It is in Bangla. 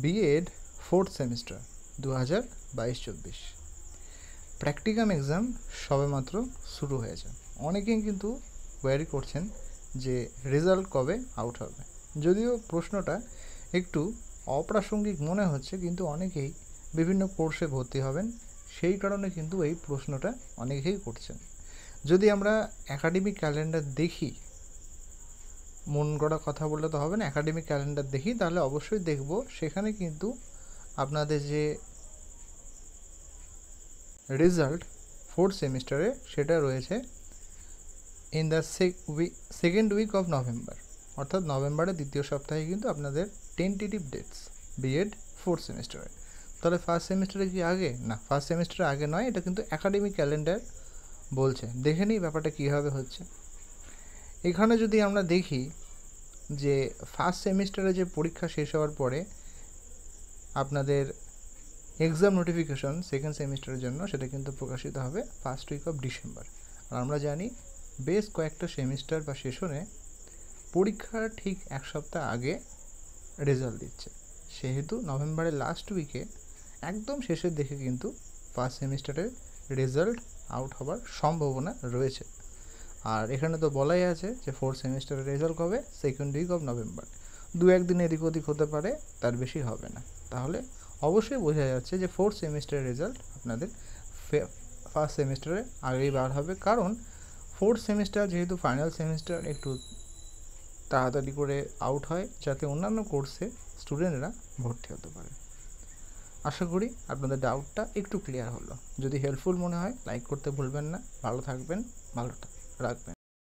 B Ed fourth semester 2022-24 practicum exam সবেমাত্র শুরু হয়েছে। অনেকেই কিন্তু কোয়ারি করছেন যে রেজাল্ট কবে আউট হবে। যদিও প্রশ্নটা একটু অপ্রাসঙ্গিক মনে হচ্ছে, কিন্তু অনেকেই বিভিন্ন কোর্সে ভর্তি হবেন, সেই কারণে কিন্তু এই প্রশ্নটা অনেকেই করছেন। যদি আমরা একাডেমিক ক্যালেন্ডার দেখি, মন গড়া কথা বললে তো হবে না, একাডেমিক ক্যালেন্ডার দেখি তাহলে অবশ্যই দেখব সেখানে কিন্তু আপনাদের যে রেজাল্ট ফোর্থ সেমিস্টারে সেটা রয়েছে in the second week of November, অর্থাৎ নভেম্বরের দ্বিতীয় সপ্তাহে কিন্তু আপনাদের টেন্টেটিভ ডেটস বিএড ফোর্থ সেমিস্টারে। তাহলে ফার্স্ট সেমিস্টারে কি আগে? না, ফার্স্ট সেমিস্টারে আগে নয়, এটা কিন্তু একাডেমিক ক্যালেন্ডার বলছে। দেখে নিই ব্যাপারটা কীভাবে হচ্ছে। এখানে যদি আমরা দেখি যে ফার্স্ট সেমিস্টারে যে পরীক্ষা শেষ হওয়ার পরে আপনাদের এক্সাম নোটিফিকেশন সেকেন্ড সেমিস্টারের জন্য সেটা কিন্তু প্রকাশিত হবে ফার্স্ট উইক অফ ডিসেম্বর। আর আমরা জানি বেশ কয়েকটা সেমিস্টার বা সেশনে পরীক্ষার ঠিক এক সপ্তাহ আগে রেজাল্ট দিচ্ছে, সেহেতু নভেম্বরের লাস্ট উইকে একদম শেষের দিকে কিন্তু ফার্স্ট সেমিস্টারের রেজাল্ট আউট হবার সম্ভাবনা রয়েছে। আর এখানে তো বলাই আছে যে ফোর্থ সেমিস্টারের রেজাল্ট কবে? Second week of November. দু একদিন এদিক ওদিক হতে পারে, তার বেশি হবে না। তাহলে অবশ্যই বোঝা যাচ্ছে যে ফোর্থ সেমিস্টারের রেজাল্ট আপনাদের ফার্স্ট সেমিস্টারে আগেই বার হবে, কারণ ফোর্থ সেমিস্টার যেহেতু ফাইনাল সেমিস্টার একটু তাড়াতাড়ি করে আউট হয়, যাতে অন্যান্য কোর্সে স্টুডেন্টরা ভর্তি হতে পারে। আশা করি আপনাদের ডাউটটা একটু ক্লিয়ার হলো। যদি হেল্পফুল মনে হয় লাইক করতে ভুলবেন না। ভালো থাকবেন, ভালো রাখবেন।